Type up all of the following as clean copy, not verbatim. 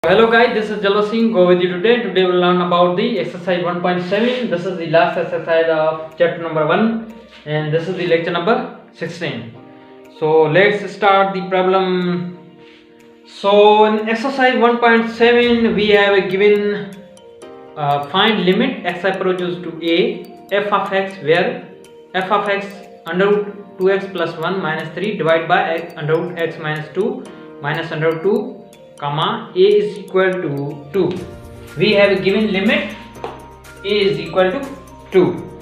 Hello guys, this is Jalwa Singh. Go with you today. Today we'll learn about the exercise 1.7. This is the last exercise of chapter number 1 and this is the lecture number 16. So let's start the problem. So in exercise 1.7 we have given find limit x approaches to a f of x where f of x under root 2x plus 1 minus 3 divided by under root x minus 2 minus under root 2 comma a is equal to 2. We have given limit a is equal to 2.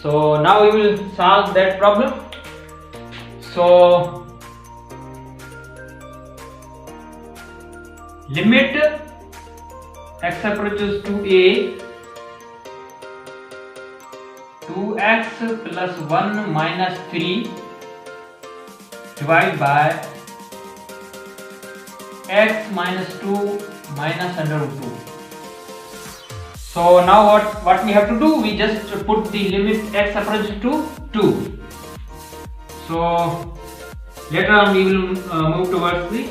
So now we will solve that problem. So limit x approaches to a 2x plus 1 minus 3 divided by x minus 2 minus under root 2. So now what we have to do, we just put the limit x approaches to 2. So later on we will move towards the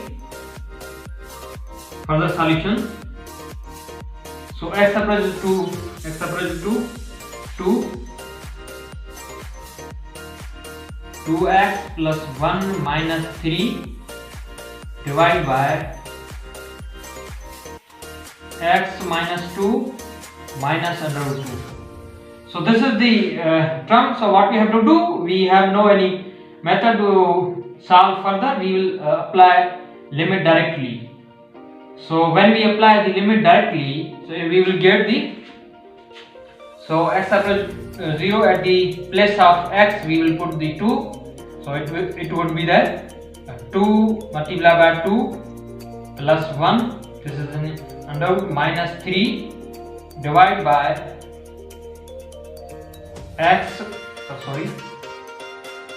further solution. So x approaches to 2, 2x plus 1 minus 3 divided by x minus 2 minus under root 2. So this is the term. So what we have to do, we have no any method to solve further. We will apply limit directly. So when we apply the limit directly, so we will get the, so x approach 0 at the place of x we will put the 2. So it would be the 2 multiplied by 2 plus 1, this is under root minus 3 divided by x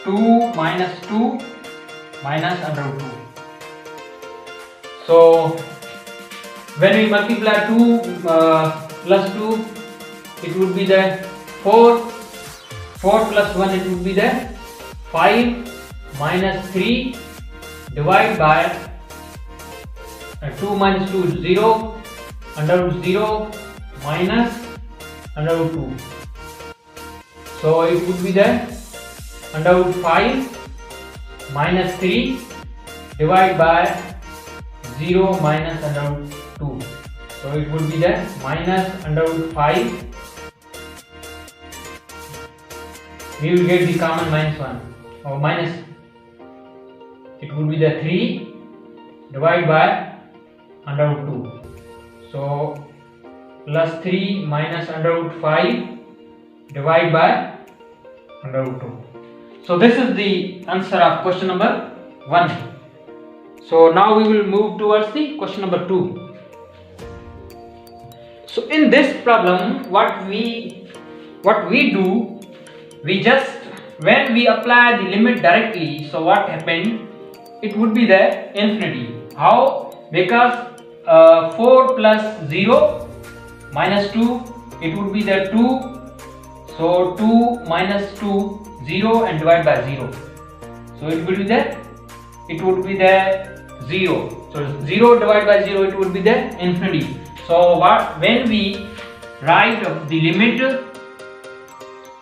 2 minus 2 minus under root 2. So when we multiply 2 plus 2, it would be the 4 plus 1, it would be the 5 minus 3 divided by 2 minus 2 is 0 under root 0 minus under root 2. So it would be the under root 5 minus 3 divided by 0 minus under root 2. So it would be the minus under root 5. We will get the common minus 1 or minus, it would be the 3 divided by under root 2. So plus 3 minus under root 5 divided by under root 2. So this is the answer of question number 1. So now we will move towards the question number 2. So in this problem what we do, we just, when we apply the limit directly, so what happened, it would be the infinity. How? Because 4 plus 0 minus 2, it would be the 2. So 2 minus 2, 0 and divide by 0. So it would be the 0. So 0 divided by 0, it would be the infinity. So when we write the limit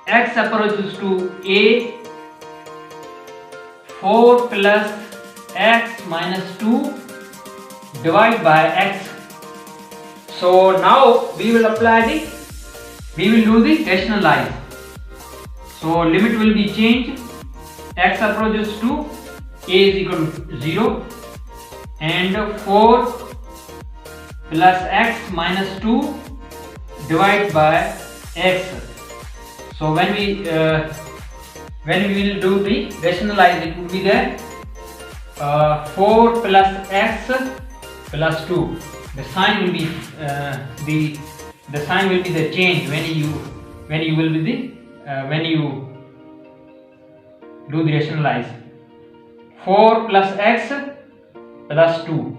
x approaches to a 4 plus x minus 2 divided by x. So now we will do the rationalize. So limit will be changed, x approaches to a is equal to 0 and 4 plus x minus 2 divided by x. So when we will do the rationalize, it would be the 4 plus x plus 2. The sign will be the sign will be the change when you will be the when you do the rationalize. 4 plus x plus 2.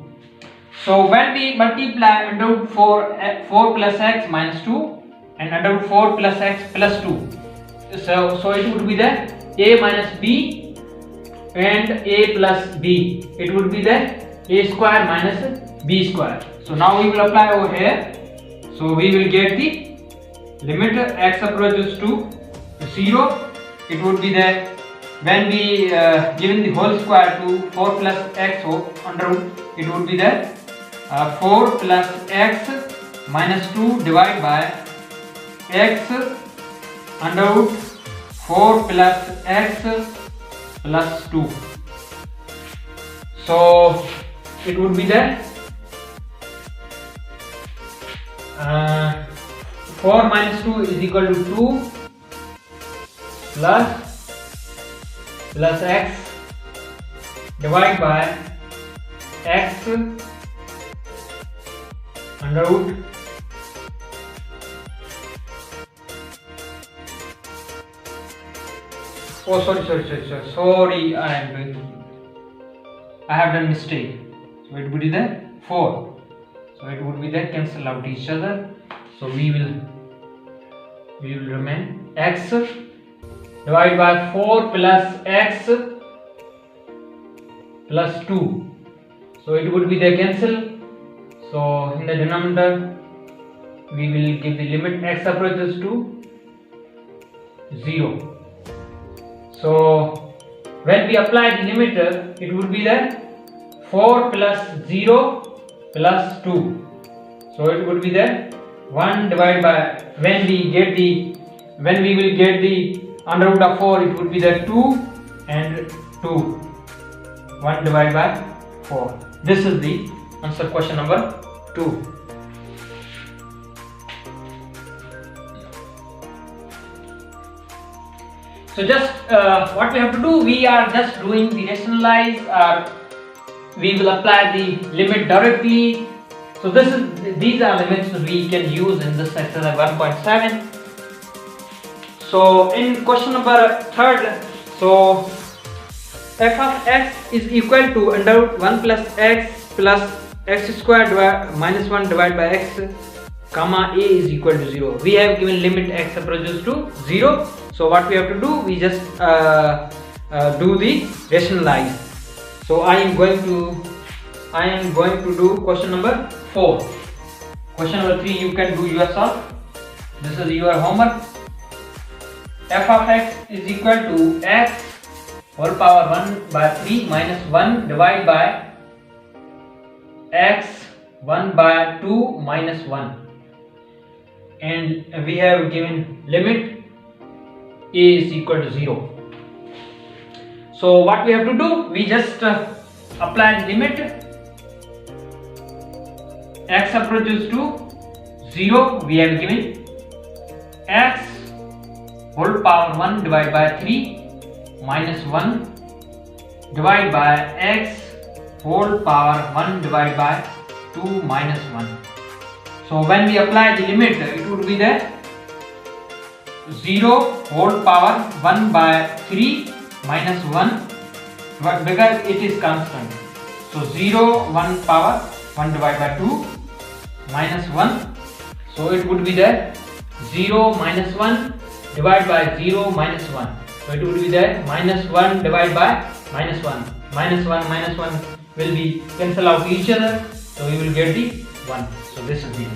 So when we multiply under root 4 plus x minus 2 and under root 4 plus x plus 2, so it would be the a minus b and a plus b. It would be the a square minus b square. So now we will apply over here. So we will get the limit x approaches to 0. It would be that when we given the whole square to 4 plus x under root, it would be that 4 plus x minus 2 divided by x under root 4 plus x plus 2. So it would be that 4 minus 2 is equal to 2 plus x divided by x under root sorry, I have done mistake. So it would be the 4. So it would be that cancel out each other. So we will remain x divided by 4 plus x plus 2. So it would be the cancel. So in the denominator we will give the limit x approaches to 0. So when we apply the limiter, it would be the 4 plus 0 plus 2. So it would be the 1 divided by, when we will get the under root of 4, it would be the 2 and 2. 1 divided by 4. This is the answer, question number 2. So just what we have to do, we are just doing the rationalize, or we will apply the limit directly. So these are limits we can use in this exercise 1.7. So in question number 3, so f of x is equal to under root 1 plus x square minus 1 divided by x comma a is equal to 0. We have given limit x approaches to 0. So what we have to do, we just do the rationalize. So I am going to do question number 4. Question number 3 you can do yourself. This is your homework. F of x is equal to x whole power 1 by 3 minus 1 divided by x 1 by 2 minus 1, and we have given limit a is equal to 0. So what we have to do, we just apply the limit x approaches to 0. We have given x whole power 1 divided by 3 minus 1 divided by x whole power 1 divided by 2 minus 1. So when we apply the limit, it would be the 0 whole power 1 by 3 minus 1, but because it is constant. So 0 1 power 1 divided by 2 minus 1. So it would be the 0 minus 1 divided by 0 minus 1. So it would be the minus 1 divided by minus 1. Minus 1 will be cancel out each other. So we will get the 1. So this is the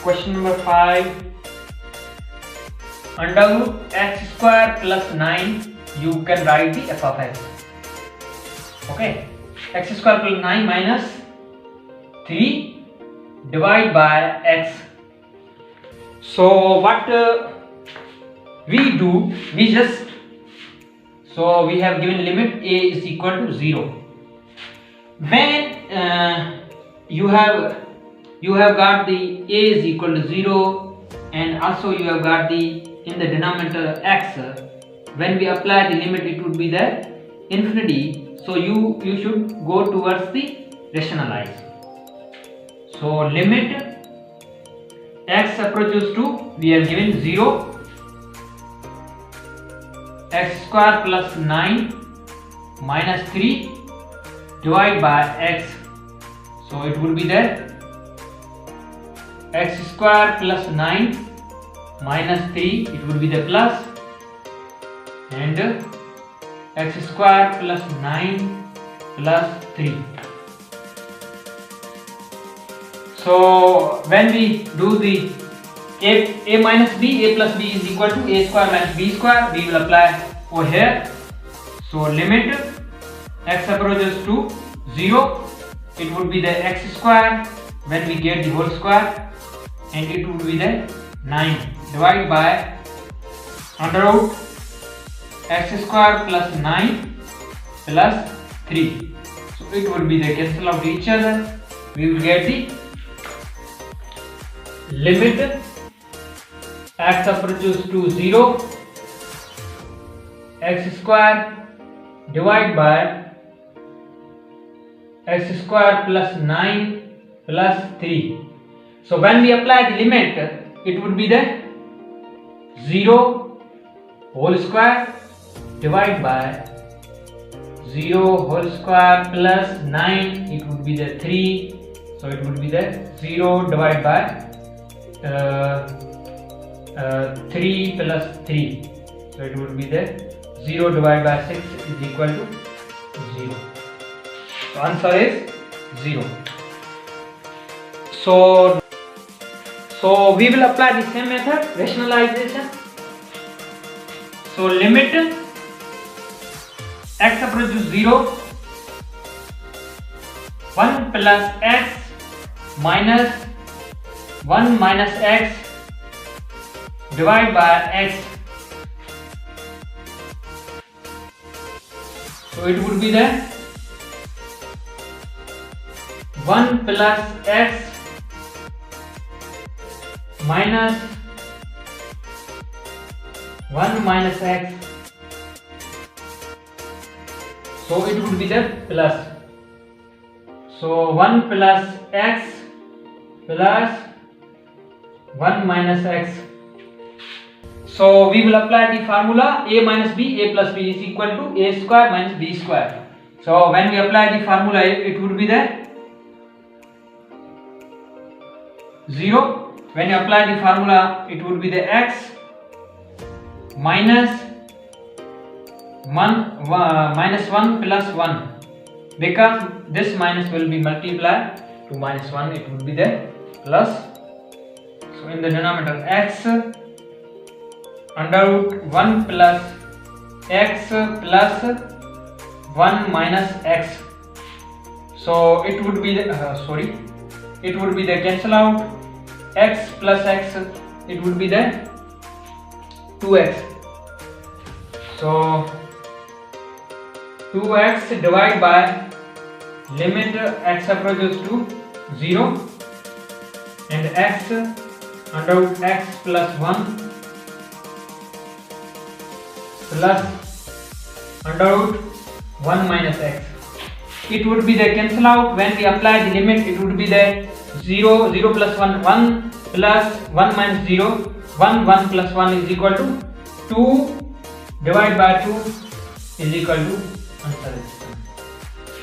question number 5. Under root x square plus 9, you can write the f of x. Okay, x square plus 9 minus 3 divided by x. So what we do, we have given limit a is equal to 0. When you have got the a is equal to 0, and also you have got the in the denominator x, when we apply the limit, it would be the infinity. So you should go towards the rationalize. So limit x approaches to, we have given 0, x square plus 9 minus 3 divided by x. So it would be that x square plus 9 minus 3, it would be the plus, and x square plus 9 plus 3. So when we do the a minus b, a plus b is equal to a square minus b square, we will apply over here. So limit x approaches to 0, it would be the x square when we get the whole square, and it would be the 9 divided by under root x square plus 9 plus 3. So it would be the cancel out each other. We will get the limit x approaches to 0, x square divided by x square plus 9 plus 3. So when we apply the limit, it would be the 0 whole square divided by 0 whole square plus 9, it would be the 3. So it would be the 0 divided by 3 plus 3. So it would be the 0 divided by 6 is equal to 0. So answer is 0. So we will apply the same method, rationalization. So limit x approaches 0, 1 plus x minus 1 minus x divided by x. So it would be the 1 plus x minus 1 minus x. So it would be the plus. So 1 plus x plus 1 minus x. So we will apply the formula a minus b, a plus b is equal to a square minus b square. So when we apply the formula, it would be the 0. When you apply the formula, it would be the x minus 1 plus 1, because this minus will be multiplied to minus 1, it would be the plus. So in the denominator, x under root 1 plus x plus 1 minus x. So it would be the it would be the cancel out x plus x, it would be the 2x. So 2x divided by limit x approaches to 0 and x under root x plus 1 plus under root 1 minus x. It would be the cancel out. When we apply the limit, it would be the 0 plus 1 1 plus 1 minus 0 1 1 plus 1 is equal to 2 divided by 2 is equal to answer.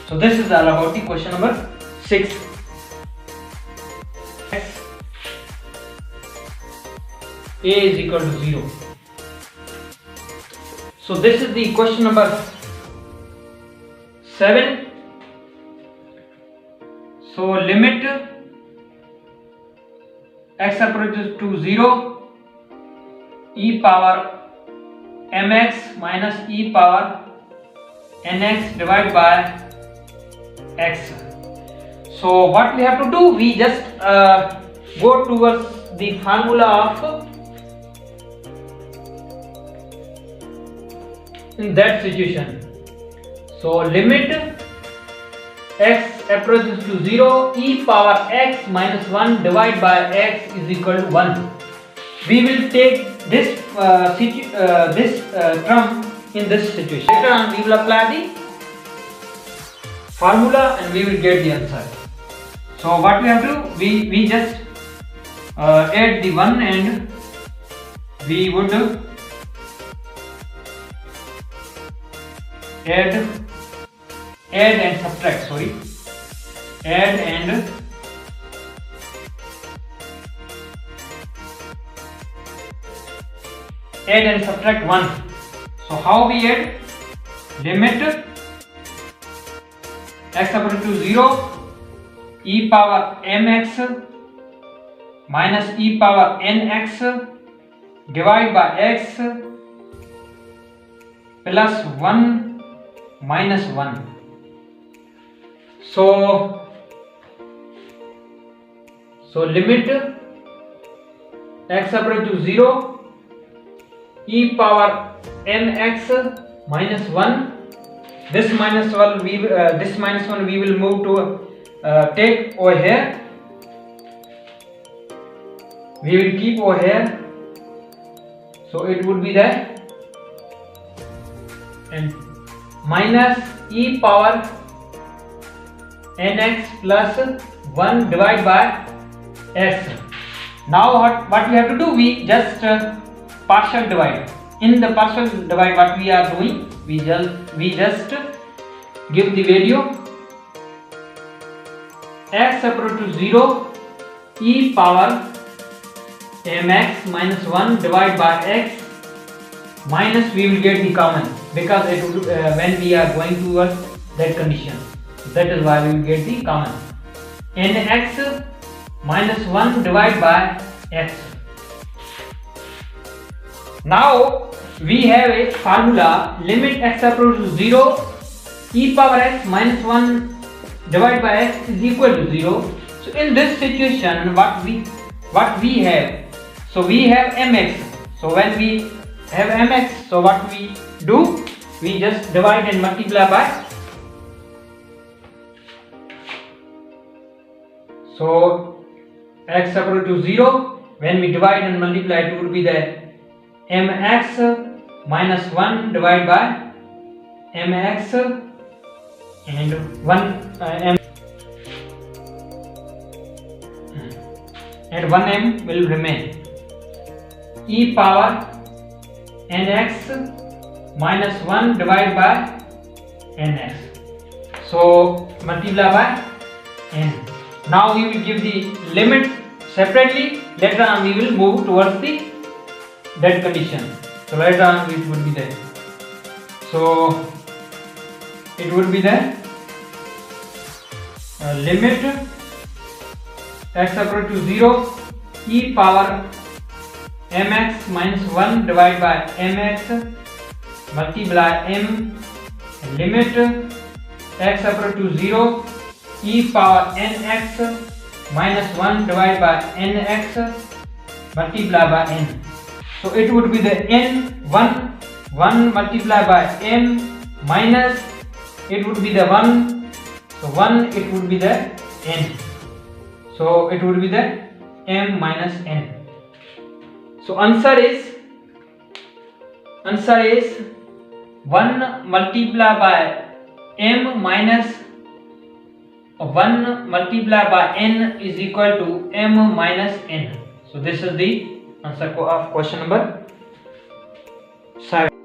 So this is all about the question number 6. A is equal to 0. So this is the question number 7. So limit x approaches to 0, e power mx minus e power nx divided by x. So what we have to do, we just go towards the formula of in that situation. So limit x approaches to 0, e power x minus 1 divided by x is equal to 1. We will take this term in this situation. Later on we will apply the formula and we will get the answer. So what we have to do, we just add the 1 and we would add and subtract, add and subtract 1. So how we add? Limit x approach to 0, e power mx minus e power nx divided by x plus 1 minus 1. So limit x approach to 0, e power mx minus 1. This minus 1 we will move to take over here. We will keep over here. So it would be the and minus e power nx plus 1 divided by x. Now what we have to do? We just partial divide. In the partial divide, what we are doing? We just give the value x approach to 0, e power mx minus 1 divided by x minus we will get the common, because it would, when we are going towards that condition, that is why we will get the common. Nx minus 1 divided by x. Now we have a formula, limit x approach to 0, e power x minus 1 divided by x is equal to 0. So in this situation, what we have? So we have mx. So when we have mx, so what we do? We just divide and multiply by. So x approach to 0, when we divide and multiply, it would be the mx minus 1 divided by mx and 1 and 1m will remain. E power nx minus 1 divided by nx. So multiply by n. Now we will give the limit separately. Later on we will move towards the that condition. So later on it would be there. So it would be the limit x approach to 0, e power mx minus 1 divided by mx multiply m, limit x approach to 0, e power nx minus 1 divided by nx multiply by n. So it would be the n 1 multiply by m minus it would be the 1. So 1 it would be the n. So it would be the m minus n. So answer is 1 multiply by m minus 1 multiply by n is equal to m minus n. So this is the answer of question number 7.